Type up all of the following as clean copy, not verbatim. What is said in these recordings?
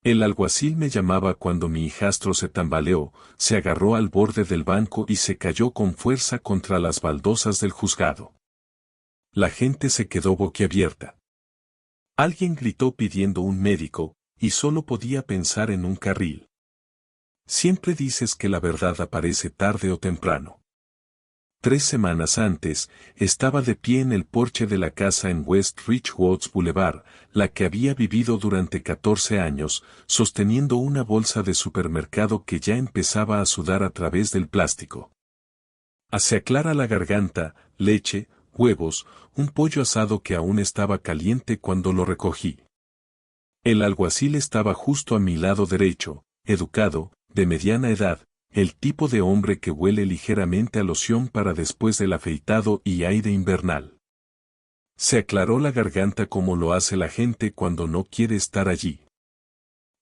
El alguacil me llamaba cuando mi hijastro se tambaleó, se agarró al borde del banco y se cayó con fuerza contra las baldosas del juzgado. La gente se quedó boquiabierta. Alguien gritó pidiendo un médico, y solo podía pensar en un carril. Siempre dices que la verdad aparece tarde o temprano. 3 semanas antes, estaba de pie en el porche de la casa en West Ridgewoods Boulevard, la que había vivido durante 14 años, sosteniendo una bolsa de supermercado que ya empezaba a sudar a través del plástico. Se aclara la garganta, leche, huevos, un pollo asado que aún estaba caliente cuando lo recogí. El alguacil estaba justo a mi lado derecho, educado, de mediana edad, el tipo de hombre que huele ligeramente a loción para después del afeitado y aire invernal. Se aclaró la garganta como lo hace la gente cuando no quiere estar allí.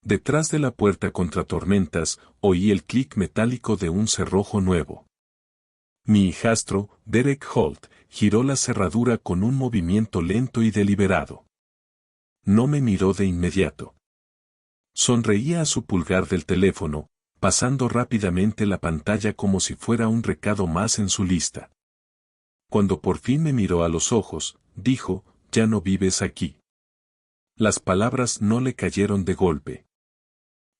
Detrás de la puerta contra tormentas, oí el clic metálico de un cerrojo nuevo. Mi hijastro, Derek Holt, giró la cerradura con un movimiento lento y deliberado. No me miró de inmediato. Sonreía a su pulgar del teléfono, pasando rápidamente la pantalla como si fuera un recado más en su lista. Cuando por fin me miró a los ojos, dijo, «Ya no vives aquí». Las palabras no le cayeron de golpe.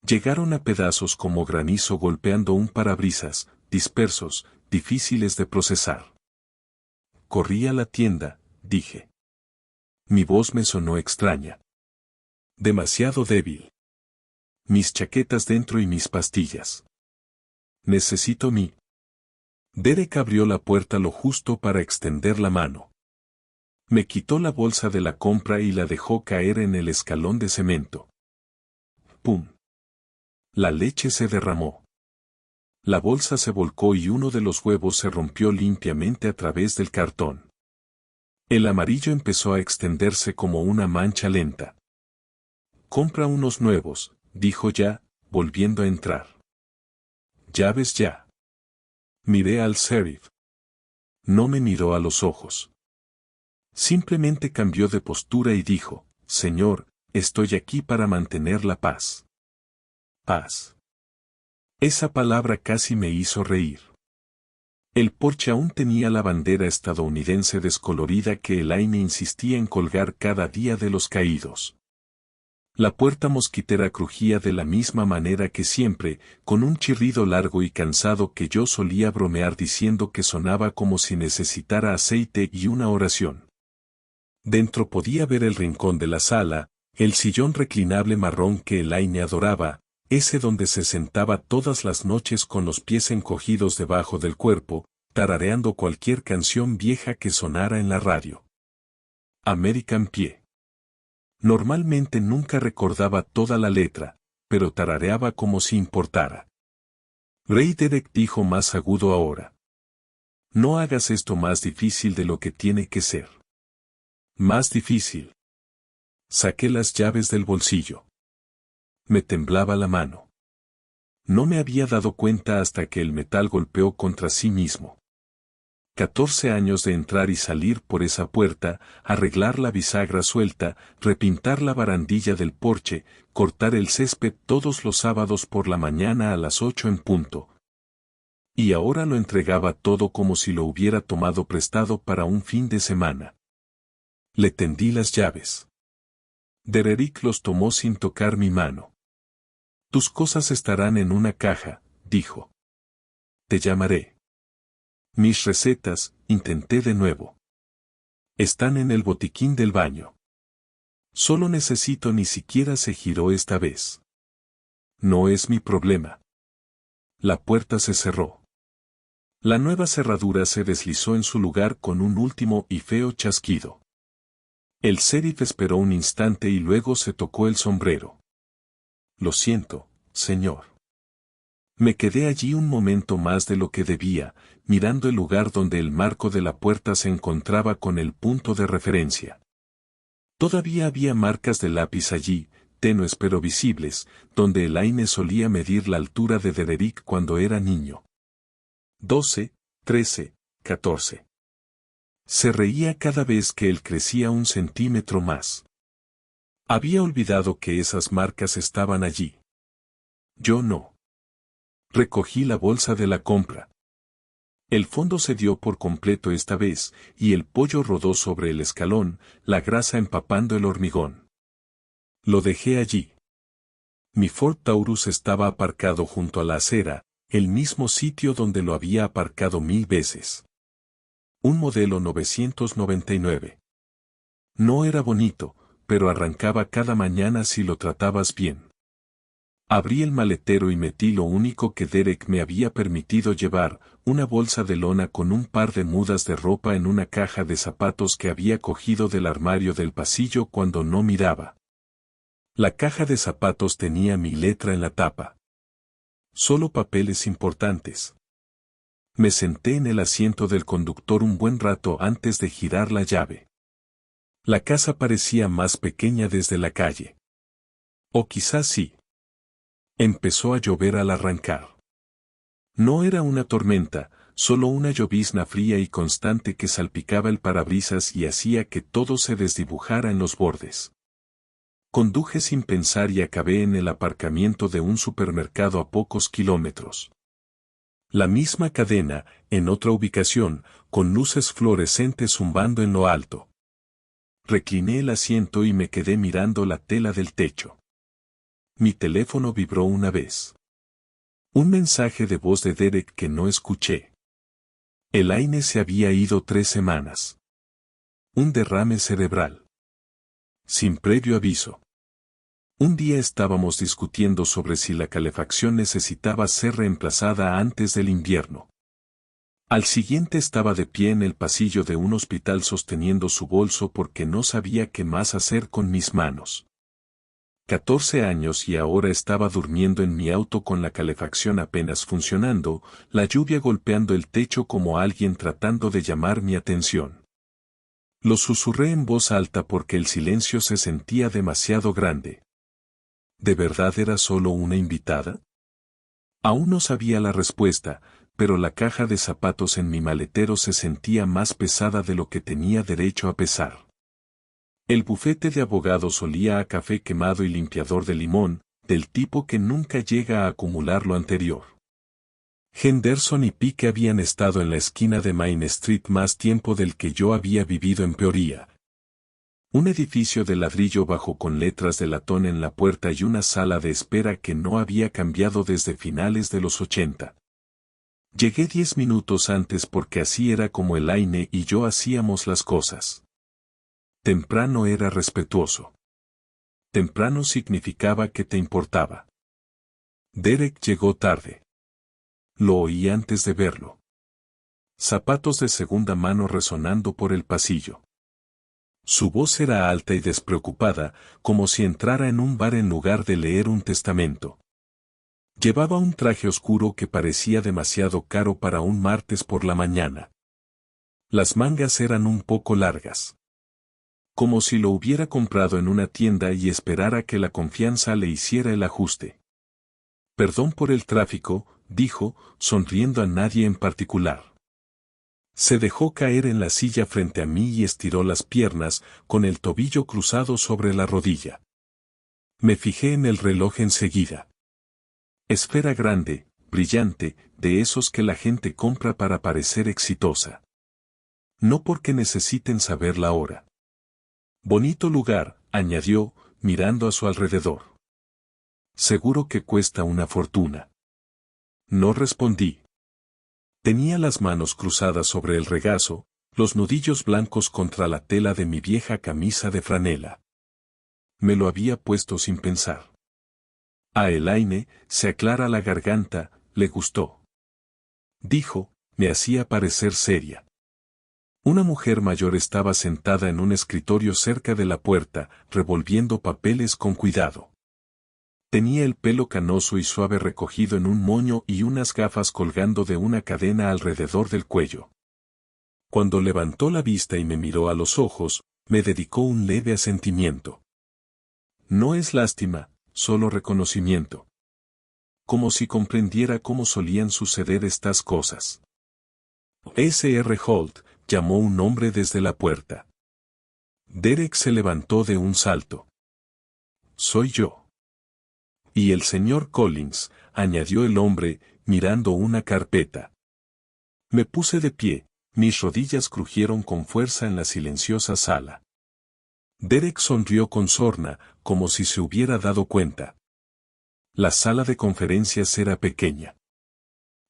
Llegaron a pedazos como granizo golpeando un parabrisas, dispersos, difíciles de procesar. Corrí a la tienda, dije. Mi voz me sonó extraña. Demasiado débil. Mis chaquetas dentro y mis pastillas. Necesito mi. Derek abrió la puerta lo justo para extender la mano. Me quitó la bolsa de la compra y la dejó caer en el escalón de cemento. ¡Pum! La leche se derramó. La bolsa se volcó y uno de los huevos se rompió limpiamente a través del cartón. El amarillo empezó a extenderse como una mancha lenta. Compra unos nuevos, dijo ya, volviendo a entrar. Llaves ya. Miré al sheriff. No me miró a los ojos. Simplemente cambió de postura y dijo, «Señor, estoy aquí para mantener la paz». Paz. Esa palabra casi me hizo reír. El porche aún tenía la bandera estadounidense descolorida que Elaine insistía en colgar cada día de los caídos. La puerta mosquitera crujía de la misma manera que siempre, con un chirrido largo y cansado que yo solía bromear diciendo que sonaba como si necesitara aceite y una oración. Dentro podía ver el rincón de la sala, el sillón reclinable marrón que Elaine adoraba, ese donde se sentaba todas las noches con los pies encogidos debajo del cuerpo, tarareando cualquier canción vieja que sonara en la radio. American Pie. Normalmente nunca recordaba toda la letra, pero tarareaba como si importara. Ray Derek dijo más agudo ahora. No hagas esto más difícil de lo que tiene que ser. Más difícil. Saqué las llaves del bolsillo. Me temblaba la mano. No me había dado cuenta hasta que el metal golpeó contra sí mismo. 14 años de entrar y salir por esa puerta, arreglar la bisagra suelta, repintar la barandilla del porche, cortar el césped todos los sábados por la mañana a las 8 en punto. Y ahora lo entregaba todo como si lo hubiera tomado prestado para un fin de semana. Le tendí las llaves. Derek los tomó sin tocar mi mano. Tus cosas estarán en una caja, dijo. Te llamaré. Mis recetas, intenté de nuevo. Están en el botiquín del baño. Solo necesito. Ni siquiera se giró esta vez. No es mi problema. La puerta se cerró. La nueva cerradura se deslizó en su lugar con un último y feo chasquido. El sheriff esperó un instante y luego se tocó el sombrero. Lo siento, señor. Me quedé allí un momento más de lo que debía, mirando el lugar donde el marco de la puerta se encontraba con el punto de referencia. Todavía había marcas de lápiz allí, tenues pero visibles, donde Elaine solía medir la altura de Derek cuando era niño. 12, 13, 14. Se reía cada vez que él crecía un centímetro más. Había olvidado que esas marcas estaban allí. Yo no. Recogí la bolsa de la compra. El fondo cedió por completo esta vez, y el pollo rodó sobre el escalón, la grasa empapando el hormigón. Lo dejé allí. Mi Ford Taurus estaba aparcado junto a la acera, el mismo sitio donde lo había aparcado 1000 veces. Un modelo 999. No era bonito, pero arrancaba cada mañana si lo tratabas bien. Abrí el maletero y metí lo único que Derek me había permitido llevar, una bolsa de lona con un par de mudas de ropa en una caja de zapatos que había cogido del armario del pasillo cuando no miraba. La caja de zapatos tenía mi letra en la tapa. Solo papeles importantes. Me senté en el asiento del conductor un buen rato antes de girar la llave. La casa parecía más pequeña desde la calle. O quizás sí. Empezó a llover al arrancar. No era una tormenta, solo una llovizna fría y constante que salpicaba el parabrisas y hacía que todo se desdibujara en los bordes. Conduje sin pensar y acabé en el aparcamiento de un supermercado a pocos kilómetros. La misma cadena, en otra ubicación, con luces fluorescentes zumbando en lo alto. Recliné el asiento y me quedé mirando la tela del techo. Mi teléfono vibró una vez. Un mensaje de voz de Derek que no escuché. Elaine se había ido 3 semanas. Un derrame cerebral. Sin previo aviso. Un día estábamos discutiendo sobre si la calefacción necesitaba ser reemplazada antes del invierno. Al siguiente estaba de pie en el pasillo de un hospital sosteniendo su bolso porque no sabía qué más hacer con mis manos. 14 años y ahora estaba durmiendo en mi auto con la calefacción apenas funcionando, la lluvia golpeando el techo como alguien tratando de llamar mi atención. Lo susurré en voz alta porque el silencio se sentía demasiado grande. ¿De verdad era solo una invitada? Aún no sabía la respuesta, pero la caja de zapatos en mi maletero se sentía más pesada de lo que tenía derecho a pesar. El bufete de abogados olía a café quemado y limpiador de limón, del tipo que nunca llega a acumular lo anterior. Henderson y Pique habían estado en la esquina de Main Street más tiempo del que yo había vivido en Peoria. Un edificio de ladrillo bajo con letras de latón en la puerta y una sala de espera que no había cambiado desde finales de los 80. Llegué 10 minutos antes porque así era como Elaine y yo hacíamos las cosas. Temprano era respetuoso. Temprano significaba que te importaba. Derek llegó tarde. Lo oí antes de verlo. Zapatos de segunda mano resonando por el pasillo. Su voz era alta y despreocupada, como si entrara en un bar en lugar de leer un testamento. Llevaba un traje oscuro que parecía demasiado caro para un martes por la mañana. Las mangas eran un poco largas. Como si lo hubiera comprado en una tienda y esperara que la confianza le hiciera el ajuste. Perdón por el tráfico, dijo, sonriendo a nadie en particular. Se dejó caer en la silla frente a mí y estiró las piernas, con el tobillo cruzado sobre la rodilla. Me fijé en el reloj enseguida. Esfera grande, brillante, de esos que la gente compra para parecer exitosa. No porque necesiten saber la hora. Bonito lugar, añadió, mirando a su alrededor. Seguro que cuesta una fortuna. No respondí. Tenía las manos cruzadas sobre el regazo, los nudillos blancos contra la tela de mi vieja camisa de franela. Me lo había puesto sin pensar. A Elaine, se aclara la garganta, le gustó. Dijo, me hacía parecer seria. Una mujer mayor estaba sentada en un escritorio cerca de la puerta, revolviendo papeles con cuidado. Tenía el pelo canoso y suave recogido en un moño y unas gafas colgando de una cadena alrededor del cuello. Cuando levantó la vista y me miró a los ojos, me dedicó un leve asentimiento. No es lástima, solo reconocimiento. Como si comprendiera cómo solían suceder estas cosas. S.R. Holt, llamó un hombre desde la puerta. Derek se levantó de un salto. soy yo. Y el señor Collins, añadió el hombre, mirando una carpeta. Me puse de pie, mis rodillas crujieron con fuerza en la silenciosa sala. Derek sonrió con sorna, como si se hubiera dado cuenta. La sala de conferencias era pequeña.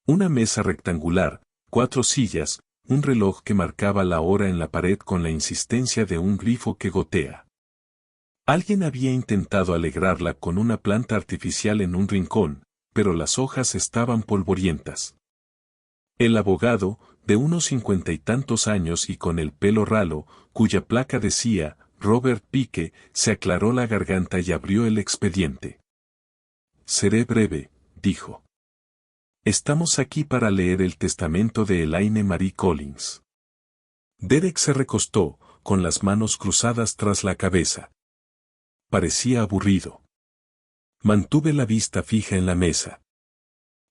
Una mesa rectangular, 4 sillas, un reloj que marcaba la hora en la pared con la insistencia de un grifo que gotea. Alguien había intentado alegrarla con una planta artificial en un rincón, pero las hojas estaban polvorientas. El abogado, de unos 50 y tantos años y con el pelo ralo, cuya placa decía Robert Pike, se aclaró la garganta y abrió el expediente. Seré breve, dijo. Estamos aquí para leer el testamento de Elaine Marie Collins. Derek se recostó, con las manos cruzadas tras la cabeza. Parecía aburrido. Mantuve la vista fija en la mesa.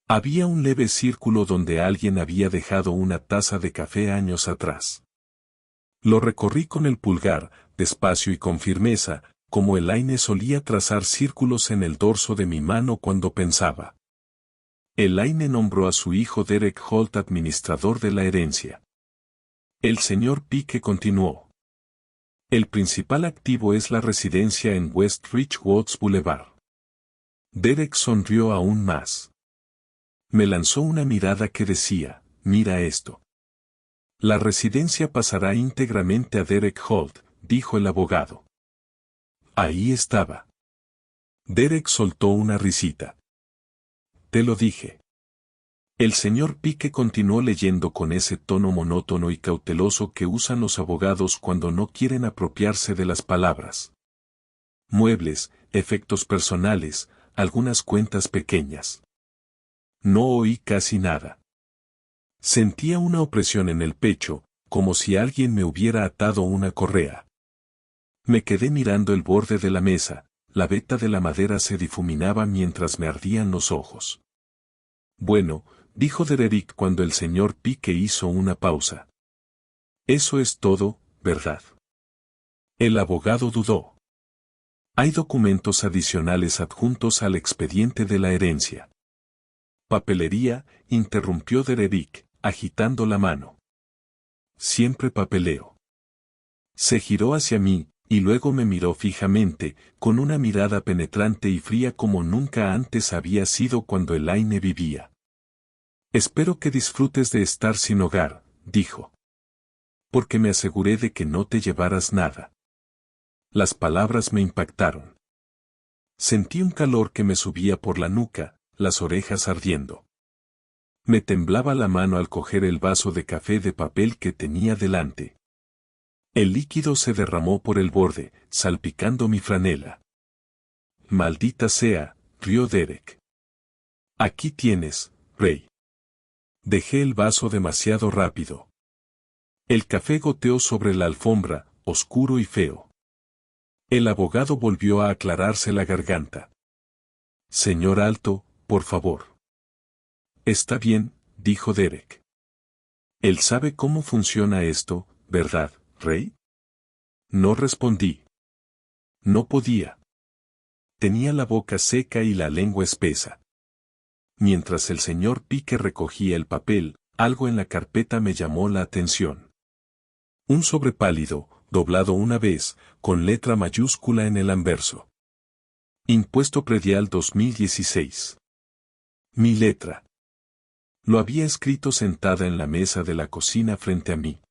Había un leve círculo donde alguien había dejado una taza de café años atrás. Lo recorrí con el pulgar, despacio y con firmeza, como Elaine solía trazar círculos en el dorso de mi mano cuando pensaba. Elaine nombró a su hijo Derek Holt administrador de la herencia. El señor Pike continuó. El principal activo es la residencia en West Ridgewoods Boulevard. Derek sonrió aún más. Me lanzó una mirada que decía, mira esto. La residencia pasará íntegramente a Derek Holt, dijo el abogado. Ahí estaba. Derek soltó una risita. Te lo dije. El señor Pike continuó leyendo con ese tono monótono y cauteloso que usan los abogados cuando no quieren apropiarse de las palabras. Muebles, efectos personales, algunas cuentas pequeñas. No oí casi nada. Sentía una opresión en el pecho, como si alguien me hubiera atado una correa. Me quedé mirando el borde de la mesa, la veta de la madera se difuminaba mientras me ardían los ojos. Bueno, dijo Derek cuando el señor Pike hizo una pausa. Eso es todo, ¿verdad? El abogado dudó. Hay documentos adicionales adjuntos al expediente de la herencia. Papelería, interrumpió Derek, agitando la mano. Siempre papeleo. Se giró hacia mí, y luego me miró fijamente, con una mirada penetrante y fría como nunca antes había sido cuando Elaine vivía. Espero que disfrutes de estar sin hogar, dijo. Porque me aseguré de que no te llevaras nada. Las palabras me impactaron. Sentí un calor que me subía por la nuca, las orejas ardiendo. Me temblaba la mano al coger el vaso de café de papel que tenía delante. El líquido se derramó por el borde, salpicando mi franela. Maldita sea, rió Derek. Aquí tienes, Ray. Dejé el vaso demasiado rápido. El café goteó sobre la alfombra, oscuro y feo. El abogado volvió a aclararse la garganta. Señor Alto, por favor. Está bien, dijo Derek. Él sabe cómo funciona esto, ¿verdad, Ray? No respondí. No podía. Tenía la boca seca y la lengua espesa. Mientras el señor Pike recogía el papel, algo en la carpeta me llamó la atención. Un sobre pálido, doblado una vez, con letra mayúscula en el anverso. Impuesto predial 2016. Mi letra. Lo había escrito sentada en la mesa de la cocina frente a mí.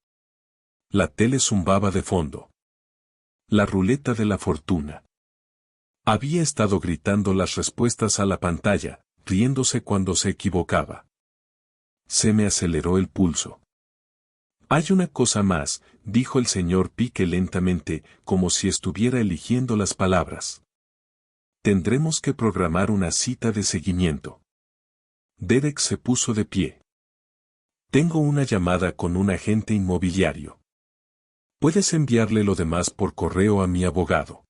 La tele zumbaba de fondo. La ruleta de la fortuna. Había estado gritando las respuestas a la pantalla, riéndose cuando se equivocaba. Se me aceleró el pulso. Hay una cosa más, dijo el señor Pike lentamente, como si estuviera eligiendo las palabras. Tendremos que programar una cita de seguimiento. Derek se puso de pie. Tengo una llamada con un agente inmobiliario. Puedes enviarle lo demás por correo a mi abogado.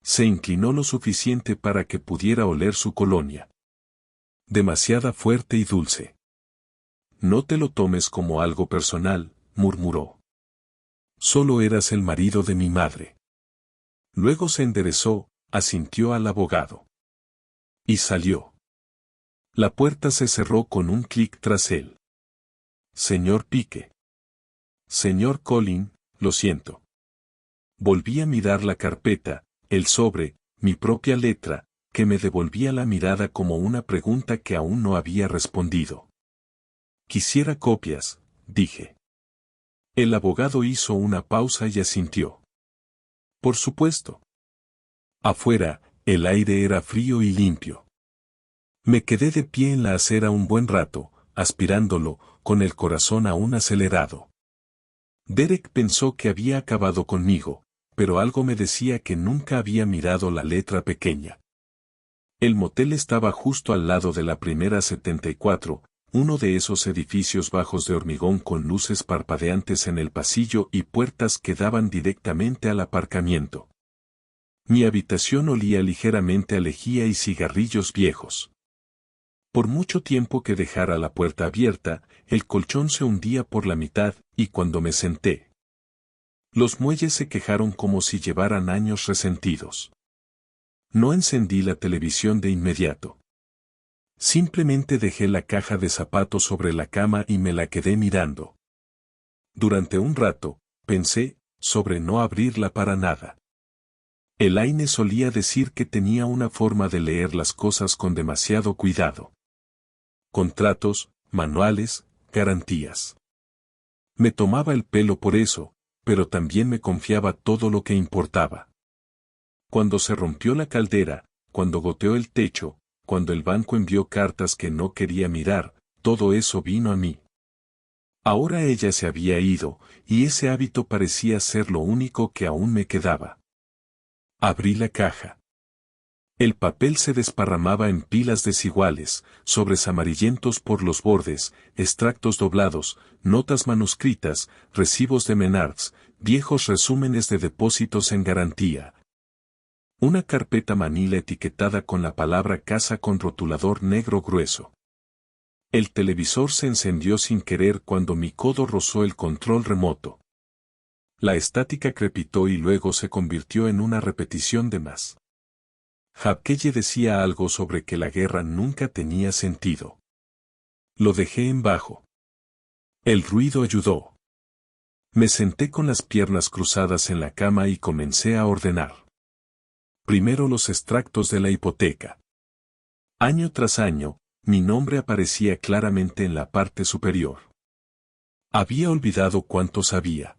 Se inclinó lo suficiente para que pudiera oler su colonia. Demasiada fuerte y dulce. No te lo tomes como algo personal, murmuró. Solo eras el marido de mi madre. Luego se enderezó, asintió al abogado. Y salió. La puerta se cerró con un clic tras él. Señor Pique. Señor Colin, lo siento. Volví a mirar la carpeta, el sobre, mi propia letra, que me devolvía la mirada como una pregunta que aún no había respondido. Quisiera copias, dije. El abogado hizo una pausa y asintió. Por supuesto. Afuera, el aire era frío y limpio. Me quedé de pie en la acera un buen rato, aspirándolo, con el corazón aún acelerado. Derek pensó que había acabado conmigo, pero algo me decía que nunca había mirado la letra pequeña. El motel estaba justo al lado de la primera 74, uno de esos edificios bajos de hormigón con luces parpadeantes en el pasillo y puertas que daban directamente al aparcamiento. Mi habitación olía ligeramente a lejía y cigarrillos viejos. Por mucho tiempo que dejara la puerta abierta, el colchón se hundía por la mitad, y cuando me senté, los muelles se quejaron como si llevaran años resentidos. No encendí la televisión de inmediato. Simplemente dejé la caja de zapatos sobre la cama y me la quedé mirando. Durante un rato, pensé, sobre no abrirla para nada. Elaine solía decir que tenía una forma de leer las cosas con demasiado cuidado. Contratos, manuales, garantías. Me tomaba el pelo por eso, pero también me confiaba todo lo que importaba. Cuando se rompió la caldera, cuando goteó el techo, cuando el banco envió cartas que no quería mirar, todo eso vino a mí. Ahora ella se había ido, y ese hábito parecía ser lo único que aún me quedaba. Abrí la caja. El papel se desparramaba en pilas desiguales, sobres amarillentos por los bordes, extractos doblados, notas manuscritas, recibos de Menards, viejos resúmenes de depósitos en garantía. Una carpeta manila etiquetada con la palabra casa con rotulador negro grueso. El televisor se encendió sin querer cuando mi codo rozó el control remoto. La estática crepitó y luego se convirtió en una repetición de más. Hapkeye decía algo sobre que la guerra nunca tenía sentido. Lo dejé en bajo. El ruido ayudó. Me senté con las piernas cruzadas en la cama y comencé a ordenar. Primero los extractos de la hipoteca. Año tras año, mi nombre aparecía claramente en la parte superior. Había olvidado cuántos había.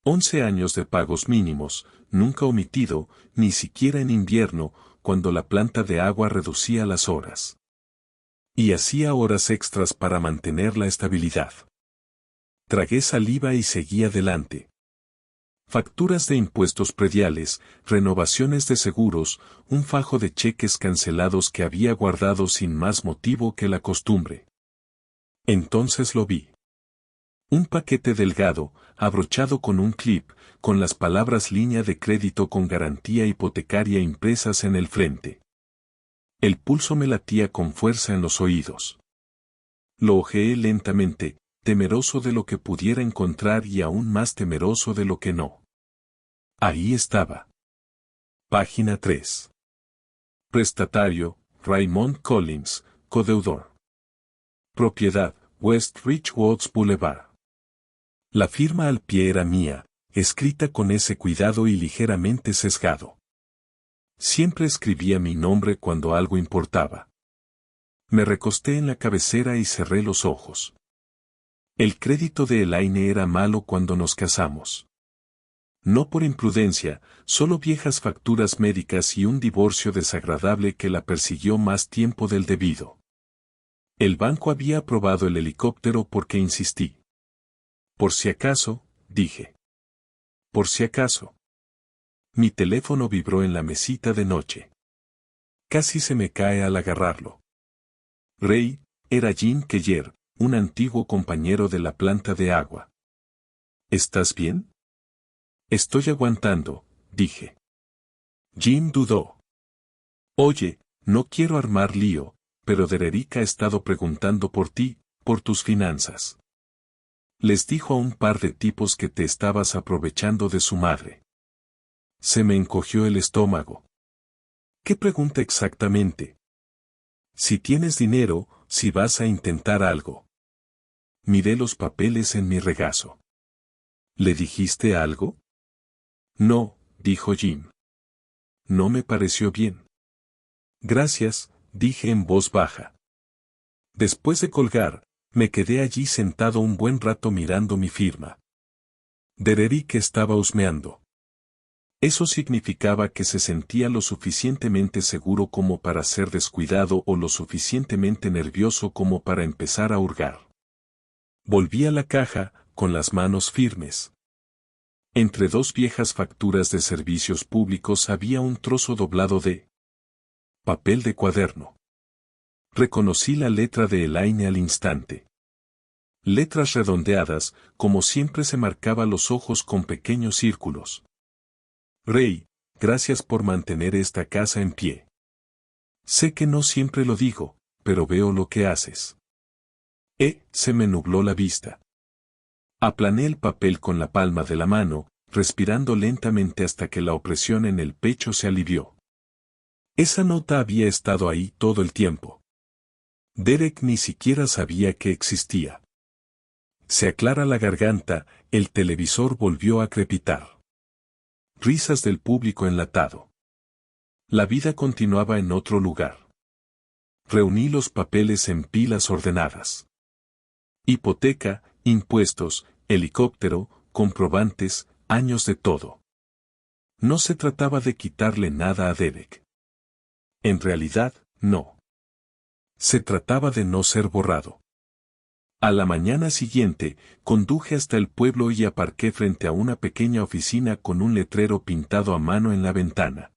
11 años de pagos mínimos, nunca omitido, ni siquiera en invierno, cuando la planta de agua reducía las horas. Y hacía horas extras para mantener la estabilidad. Tragué saliva y seguí adelante. Facturas de impuestos prediales, renovaciones de seguros, un fajo de cheques cancelados que había guardado sin más motivo que la costumbre. Entonces lo vi. Un paquete delgado, abrochado con un clip, con las palabras línea de crédito con garantía hipotecaria impresas en el frente. El pulso me latía con fuerza en los oídos. Lo hojeé lentamente, temeroso de lo que pudiera encontrar y aún más temeroso de lo que no. Ahí estaba. Página 3. Prestatario, Raymond Collins, codeudor. Propiedad, West Ridgewoods Boulevard. La firma al pie era mía, escrita con ese cuidado y ligeramente sesgado. Siempre escribía mi nombre cuando algo importaba. Me recosté en la cabecera y cerré los ojos. El crédito de Elaine era malo cuando nos casamos. No por imprudencia, solo viejas facturas médicas y un divorcio desagradable que la persiguió más tiempo del debido. El banco había aprobado el helicóptero porque insistí. Por si acaso, dije. Por si acaso. Mi teléfono vibró en la mesita de noche. Casi se me cae al agarrarlo. Ray, era Jim Keller, un antiguo compañero de la planta de agua. ¿Estás bien? Estoy aguantando, dije. Jim dudó. Oye, no quiero armar lío, pero Derek ha estado preguntando por ti, por tus finanzas. Les dijo a un par de tipos que te estabas aprovechando de su madre. Se me encogió el estómago. ¿Qué pregunta exactamente? Si tienes dinero, si vas a intentar algo. Miré los papeles en mi regazo. ¿Le dijiste algo? No, dijo Jim. No me pareció bien. Gracias, dije en voz baja. Después de colgar, me quedé allí sentado un buen rato mirando mi firma. Dererick estaba husmeando. Eso significaba que se sentía lo suficientemente seguro como para ser descuidado o lo suficientemente nervioso como para empezar a hurgar. Volví a la caja, con las manos firmes. Entre dos viejas facturas de servicios públicos había un trozo doblado de papel de cuaderno. Reconocí la letra de Elaine al instante. Letras redondeadas, como siempre se marcaba los ojos con pequeños círculos. Rey, gracias por mantener esta casa en pie. Sé que no siempre lo digo, pero veo lo que haces. Se me nubló la vista. Aplané el papel con la palma de la mano, respirando lentamente hasta que la opresión en el pecho se alivió. Esa nota había estado ahí todo el tiempo. Derek ni siquiera sabía que existía. Se aclara la garganta, el televisor volvió a crepitar. Risas del público enlatado. La vida continuaba en otro lugar. Reuní los papeles en pilas ordenadas. Hipoteca, impuestos, helicóptero, comprobantes, años de todo. No se trataba de quitarle nada a Derek. En realidad, no. Se trataba de no ser borrado. A la mañana siguiente, conduje hasta el pueblo y aparqué frente a una pequeña oficina con un letrero pintado a mano en la ventana.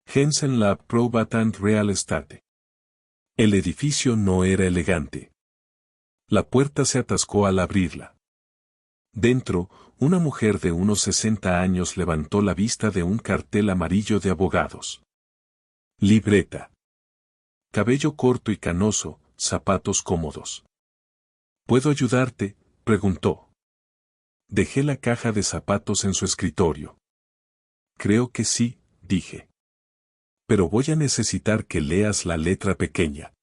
Jensen Lab Probate and Real Estate. El edificio no era elegante. La puerta se atascó al abrirla. Dentro, una mujer de unos 60 años levantó la vista de un cartel amarillo de abogados. Libreta. Cabello corto y canoso, zapatos cómodos. ¿Puedo ayudarte?, preguntó. Dejé la caja de zapatos en su escritorio. Creo que sí, dije. Pero voy a necesitar que leas la letra pequeña.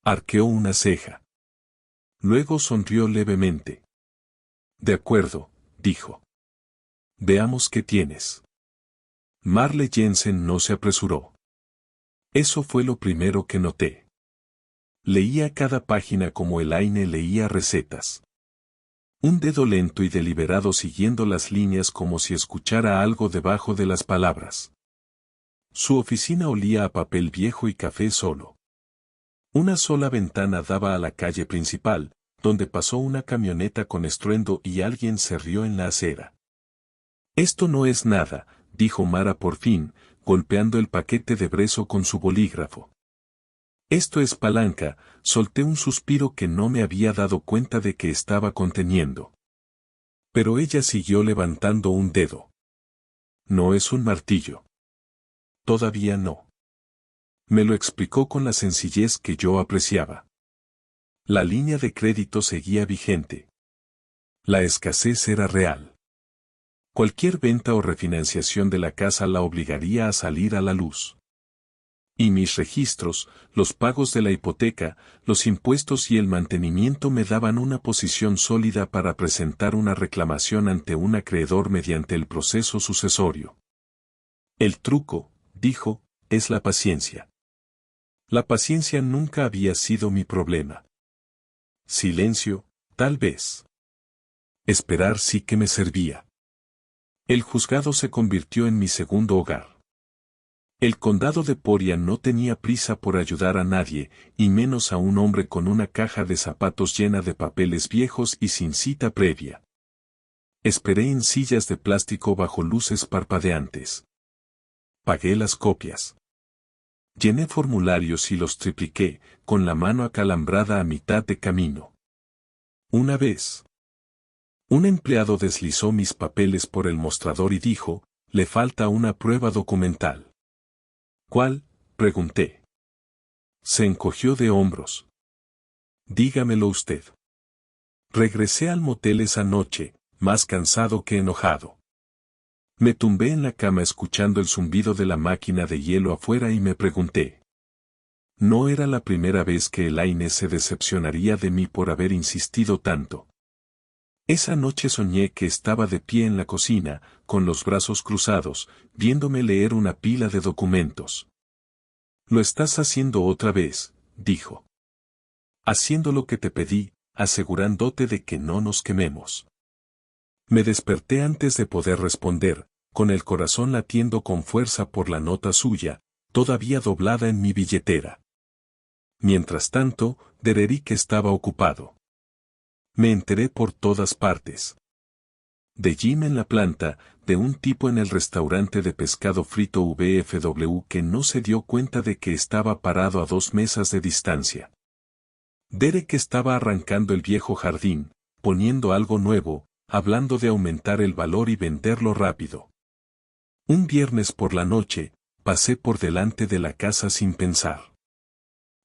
Arqueó una ceja. Luego sonrió levemente. De acuerdo, dijo. Veamos qué tienes. Marle Jensen no se apresuró. Eso fue lo primero que noté. Leía cada página como Elaine leía recetas. Un dedo lento y deliberado siguiendo las líneas como si escuchara algo debajo de las palabras. Su oficina olía a papel viejo y café solo. Una sola ventana daba a la calle principal, donde pasó una camioneta con estruendo y alguien se rió en la acera. Esto no es nada, dijo Mara por fin, golpeando el paquete de brezo con su bolígrafo. Esto es palanca, solté un suspiro que no me había dado cuenta de que estaba conteniendo. Pero ella siguió levantando un dedo. No es un martillo. Todavía no. Me lo explicó con la sencillez que yo apreciaba. La línea de crédito seguía vigente. La escasez era real. Cualquier venta o refinanciación de la casa la obligaría a salir a la luz. Y mis registros, los pagos de la hipoteca, los impuestos y el mantenimiento me daban una posición sólida para presentar una reclamación ante un acreedor mediante el proceso sucesorio. El truco, dijo, es la paciencia. La paciencia nunca había sido mi problema. Silencio, tal vez. Esperar sí que me servía. El juzgado se convirtió en mi segundo hogar. El condado de Poria no tenía prisa por ayudar a nadie, y menos a un hombre con una caja de zapatos llena de papeles viejos y sin cita previa. Esperé en sillas de plástico bajo luces parpadeantes. Pagué las copias. Llené formularios y los tripliqué, con la mano acalambrada a mitad de camino. Una vez, un empleado deslizó mis papeles por el mostrador y dijo, le falta una prueba documental. ¿Cuál?, pregunté. Se encogió de hombros. Dígamelo usted. Regresé al motel esa noche, más cansado que enojado. Me tumbé en la cama escuchando el zumbido de la máquina de hielo afuera y me pregunté. No era la primera vez que Elaine se decepcionaría de mí por haber insistido tanto. Esa noche soñé que estaba de pie en la cocina, con los brazos cruzados, viéndome leer una pila de documentos. «Lo estás haciendo otra vez», dijo. «Haciendo lo que te pedí, asegurándote de que no nos quememos». Me desperté antes de poder responder, con el corazón latiendo con fuerza por la nota suya, todavía doblada en mi billetera. Mientras tanto, Dererick estaba ocupado. Me enteré por todas partes. De Jim en la planta, de un tipo en el restaurante de pescado frito VFW que no se dio cuenta de que estaba parado a 2 mesas de distancia. Derek estaba arrancando el viejo jardín, poniendo algo nuevo, hablando de aumentar el valor y venderlo rápido. Un viernes por la noche, pasé por delante de la casa sin pensar.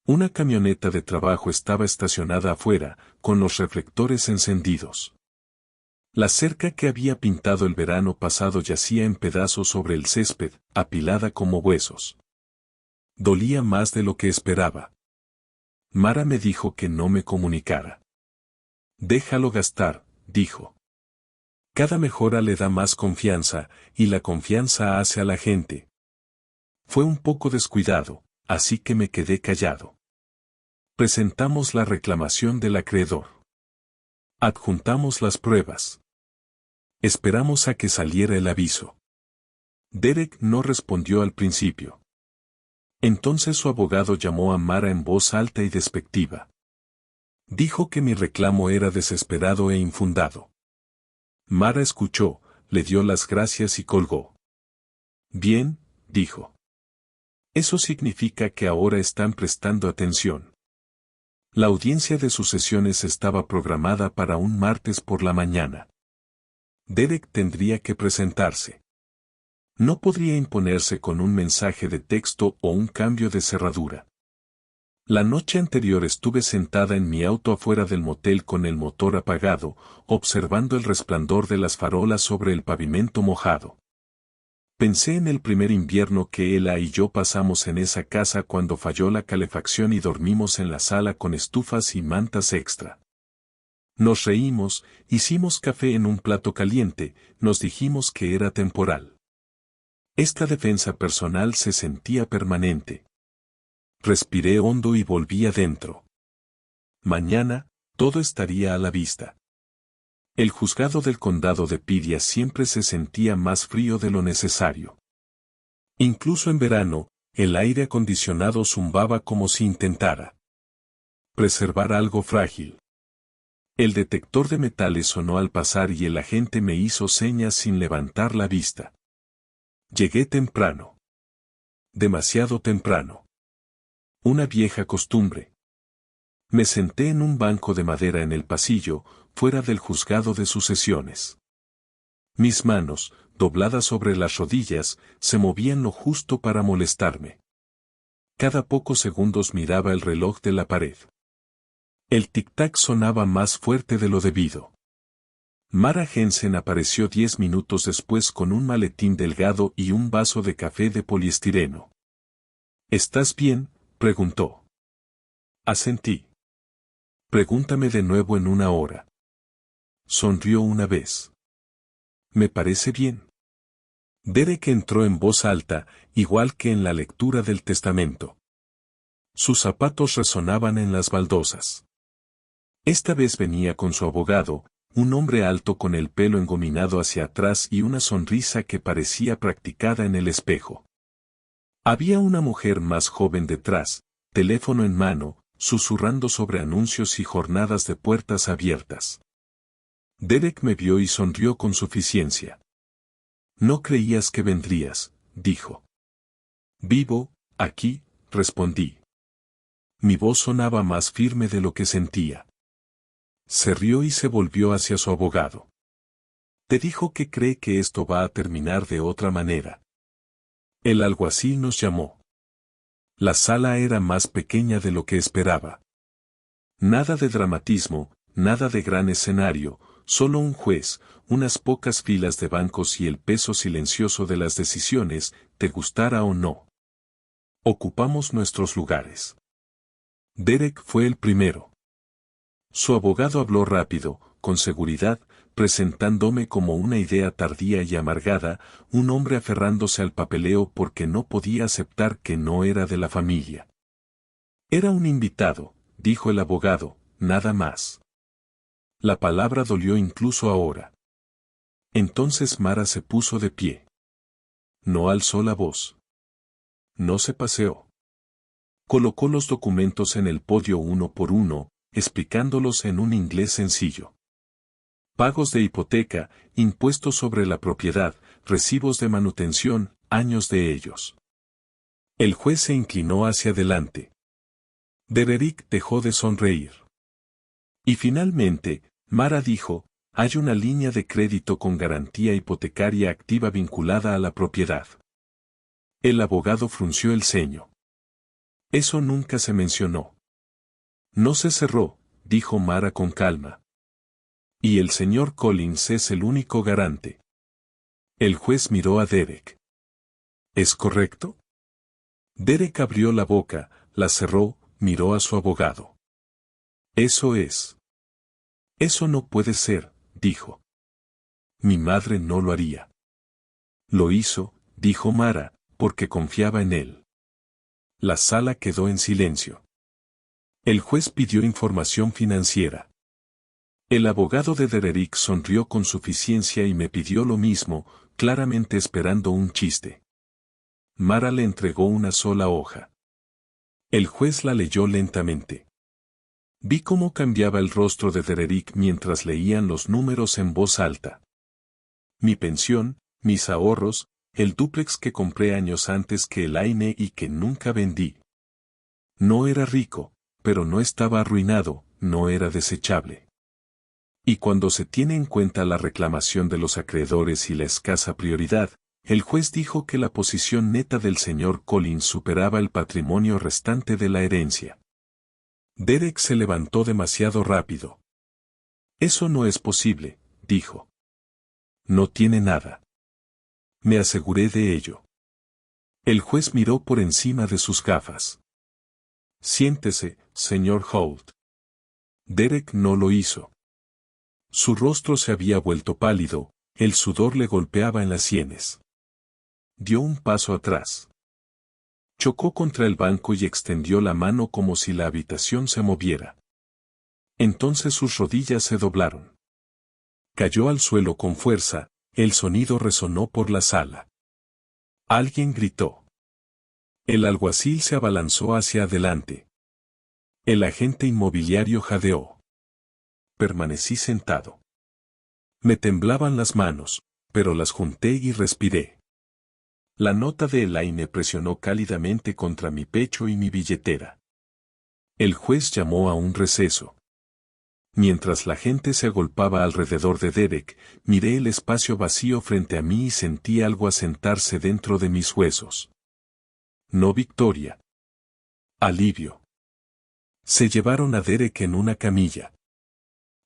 Una camioneta de trabajo estaba estacionada afuera, con los reflectores encendidos. La cerca que había pintado el verano pasado yacía en pedazos sobre el césped, apilada como huesos. Dolía más de lo que esperaba. Mara me dijo que no me comunicara. «Déjalo gastar», dijo. «Cada mejora le da más confianza, y la confianza hace a la gente». Fue un poco descuidado, así que me quedé callado. Presentamos la reclamación del acreedor. Adjuntamos las pruebas. Esperamos a que saliera el aviso. Derek no respondió al principio. Entonces su abogado llamó a Mara en voz alta y despectiva. Dijo que mi reclamo era desesperado e infundado. Mara escuchó, le dio las gracias y colgó. «Bien», dijo. «Eso significa que ahora están prestando atención». La audiencia de sucesiones estaba programada para un martes por la mañana. Derek tendría que presentarse. No podría imponerse con un mensaje de texto o un cambio de cerradura. La noche anterior estuve sentada en mi auto afuera del motel con el motor apagado, observando el resplandor de las farolas sobre el pavimento mojado. Pensé en el primer invierno que Ella y yo pasamos en esa casa cuando falló la calefacción y dormimos en la sala con estufas y mantas extra. Nos reímos, hicimos café en un plato caliente, nos dijimos que era temporal. Esta defensa personal se sentía permanente. Respiré hondo y volví adentro. Mañana, todo estaría a la vista. El juzgado del condado de Pidia siempre se sentía más frío de lo necesario. Incluso en verano, el aire acondicionado zumbaba como si intentara preservar algo frágil. El detector de metales sonó al pasar y el agente me hizo señas sin levantar la vista. Llegué temprano. Demasiado temprano. Una vieja costumbre. Me senté en un banco de madera en el pasillo, fuera del juzgado de sucesiones. Mis manos, dobladas sobre las rodillas, se movían lo justo para molestarme. Cada pocos segundos miraba el reloj de la pared. El tic-tac sonaba más fuerte de lo debido. Mara Jensen apareció 10 minutos después con un maletín delgado y un vaso de café de poliestireno. «¿Estás bien?», preguntó. Asentí. «Pregúntame de nuevo en 1 hora». Sonrió una vez. «Me parece bien». Derek entró en voz alta, igual que en la lectura del testamento. Sus zapatos resonaban en las baldosas. Esta vez venía con su abogado, un hombre alto con el pelo engominado hacia atrás y una sonrisa que parecía practicada en el espejo. Había una mujer más joven detrás, teléfono en mano, susurrando sobre anuncios y jornadas de puertas abiertas. Derek me vio y sonrió con suficiencia. «No creías que vendrías», dijo. «Vivo, aquí», respondí. Mi voz sonaba más firme de lo que sentía. Se rió y se volvió hacia su abogado. «Te dijo que cree que esto va a terminar de otra manera». El alguacil nos llamó. La sala era más pequeña de lo que esperaba. Nada de dramatismo, nada de gran escenario, Solo un juez, unas pocas filas de bancos y el peso silencioso de las decisiones, te gustara o no. Ocupamos nuestros lugares. Derek fue el primero. Su abogado habló rápido, con seguridad, presentándome como una idea tardía y amargada, un hombre aferrándose al papeleo porque no podía aceptar que no era de la familia. Era un invitado, dijo el abogado, nada más. La palabra dolió incluso ahora. Entonces Mara se puso de pie. No alzó la voz. No se paseó. Colocó los documentos en el podio uno por uno, explicándolos en un inglés sencillo. Pagos de hipoteca, impuestos sobre la propiedad, recibos de manutención, años de ellos. El juez se inclinó hacia adelante. Derek dejó de sonreír. Y finalmente, Mara dijo, hay una línea de crédito con garantía hipotecaria activa vinculada a la propiedad. El abogado frunció el ceño. Eso nunca se mencionó. No se cerró, dijo Mara con calma. Y el señor Collins es el único garante. El juez miró a Derek. ¿Es correcto? Derek abrió la boca, la cerró, miró a su abogado. Eso es. Eso no puede ser, dijo. Mi madre no lo haría. Lo hizo, dijo Mara, porque confiaba en él. La sala quedó en silencio. El juez pidió información financiera. El abogado de Derek sonrió con suficiencia y me pidió lo mismo, claramente esperando un chiste. Mara le entregó una sola hoja. El juez la leyó lentamente. Vi cómo cambiaba el rostro de Derek mientras leían los números en voz alta. Mi pensión, mis ahorros, el dúplex que compré años antes que el AINE y que nunca vendí. No era rico, pero no estaba arruinado, no era desechable. Y cuando se tiene en cuenta la reclamación de los acreedores y la escasa prioridad, el juez dijo que la posición neta del señor Collins superaba el patrimonio restante de la herencia. Derek se levantó demasiado rápido. Eso no es posible, dijo. No tiene nada. Me aseguré de ello. El juez miró por encima de sus gafas. Siéntese, señor Holt. Derek no lo hizo. Su rostro se había vuelto pálido, el sudor le golpeaba en las sienes. Dio un paso atrás. Chocó contra el banco y extendió la mano como si la habitación se moviera. Entonces sus rodillas se doblaron. Cayó al suelo con fuerza, el sonido resonó por la sala. Alguien gritó. El alguacil se abalanzó hacia adelante. El agente inmobiliario jadeó. Permanecí sentado. Me temblaban las manos, pero las junté y respiré. La nota de Elaine presionó cálidamente contra mi pecho y mi billetera. El juez llamó a un receso. Mientras la gente se agolpaba alrededor de Derek, miré el espacio vacío frente a mí y sentí algo asentarse dentro de mis huesos. No victoria. Alivio. Se llevaron a Derek en una camilla.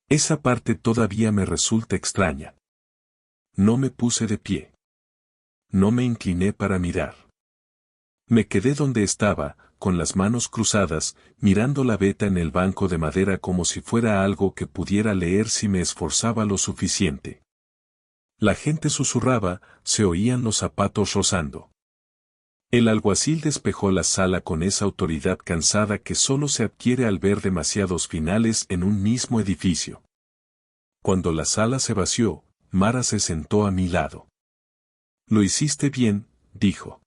Esa parte todavía me resulta extraña. No me puse de pie. No me incliné para mirar. Me quedé donde estaba, con las manos cruzadas, mirando la veta en el banco de madera como si fuera algo que pudiera leer si me esforzaba lo suficiente. La gente susurraba, se oían los zapatos rozando. El alguacil despejó la sala con esa autoridad cansada que solo se adquiere al ver demasiados finales en un mismo edificio. Cuando la sala se vació, Mara se sentó a mi lado. Lo hiciste bien, dijo.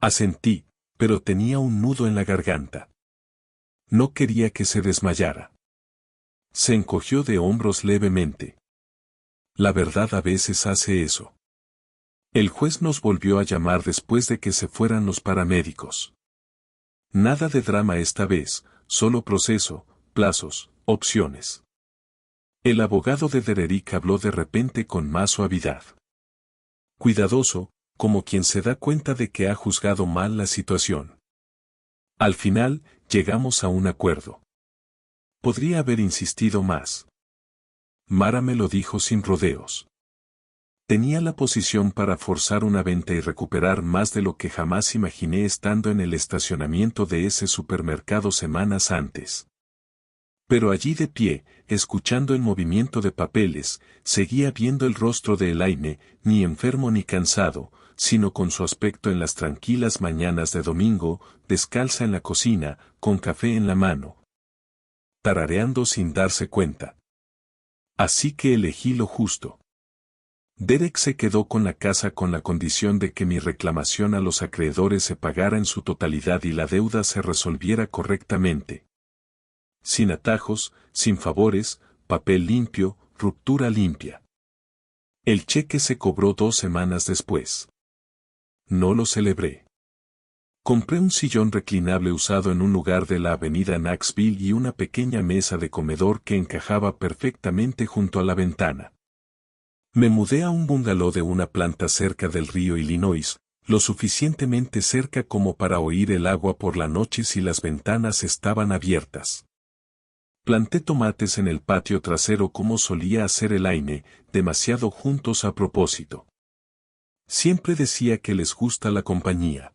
Asentí, pero tenía un nudo en la garganta. No quería que se desmayara. Se encogió de hombros levemente. La verdad a veces hace eso. El juez nos volvió a llamar después de que se fueran los paramédicos. Nada de drama esta vez, solo proceso, plazos, opciones. El abogado de Derek habló de repente con más suavidad. Cuidadoso, como quien se da cuenta de que ha juzgado mal la situación. Al final, llegamos a un acuerdo. Podría haber insistido más. Mara me lo dijo sin rodeos. Tenía la posición para forzar una venta y recuperar más de lo que jamás imaginé estando en el estacionamiento de ese supermercado semanas antes. Pero allí de pie, escuchando el movimiento de papeles, seguía viendo el rostro de Elaine, ni enfermo ni cansado, sino con su aspecto en las tranquilas mañanas de domingo, descalza en la cocina, con café en la mano, tarareando sin darse cuenta. Así que elegí lo justo. Derek se quedó con la casa con la condición de que mi reclamación a los acreedores se pagara en su totalidad y la deuda se resolviera correctamente. Sin atajos, sin favores, papel limpio, ruptura limpia. El cheque se cobró 2 semanas después. No lo celebré. Compré un sillón reclinable usado en un lugar de la avenida Knoxville y una pequeña mesa de comedor que encajaba perfectamente junto a la ventana. Me mudé a un bungalow de una planta cerca del río Illinois, lo suficientemente cerca como para oír el agua por la noche si las ventanas estaban abiertas. Planté tomates en el patio trasero como solía hacer Elaine, demasiado juntos a propósito. Siempre decía que les gusta la compañía.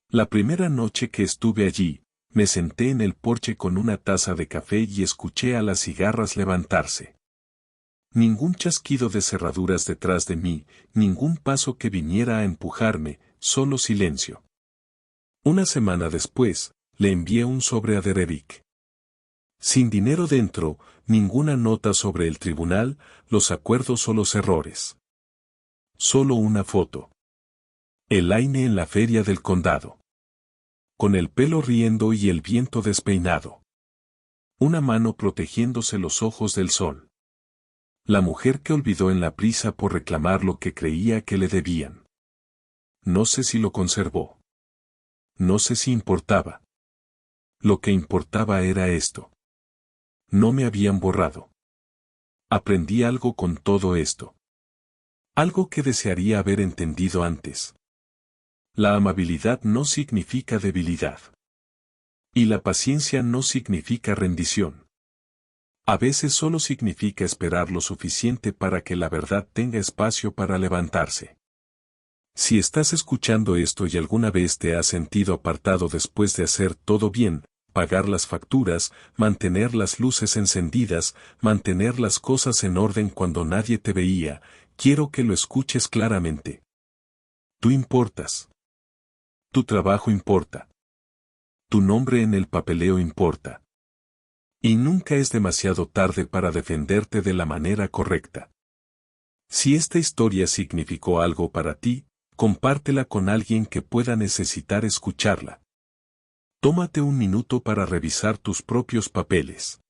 La primera noche que estuve allí, me senté en el porche con una taza de café y escuché a las cigarras levantarse. Ningún chasquido de cerraduras detrás de mí, ningún paso que viniera a empujarme, solo silencio. Una semana después, le envié un sobre a Derek. Sin dinero dentro, ninguna nota sobre el tribunal, los acuerdos o los errores. Solo una foto. Elaine en la feria del condado. Con el pelo riendo y el viento despeinado. Una mano protegiéndose los ojos del sol. La mujer que olvidó en la prisa por reclamar lo que creía que le debían. No sé si lo conservó. No sé si importaba. Lo que importaba era esto. No me habían borrado. Aprendí algo con todo esto. Algo que desearía haber entendido antes. La amabilidad no significa debilidad. Y la paciencia no significa rendición. A veces solo significa esperar lo suficiente para que la verdad tenga espacio para levantarse. Si estás escuchando esto y alguna vez te has sentido apartado después de hacer todo bien, pagar las facturas, mantener las luces encendidas, mantener las cosas en orden cuando nadie te veía, quiero que lo escuches claramente. Tú importas. Tu trabajo importa. Tu nombre en el papeleo importa. Y nunca es demasiado tarde para defenderte de la manera correcta. Si esta historia significó algo para ti, compártela con alguien que pueda necesitar escucharla. Tómate un minuto para revisar tus propios papeles.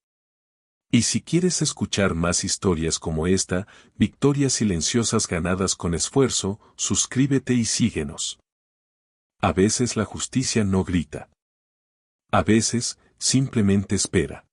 Y si quieres escuchar más historias como esta, victorias silenciosas ganadas con esfuerzo, suscríbete y síguenos. A veces la justicia no grita. A veces, simplemente espera.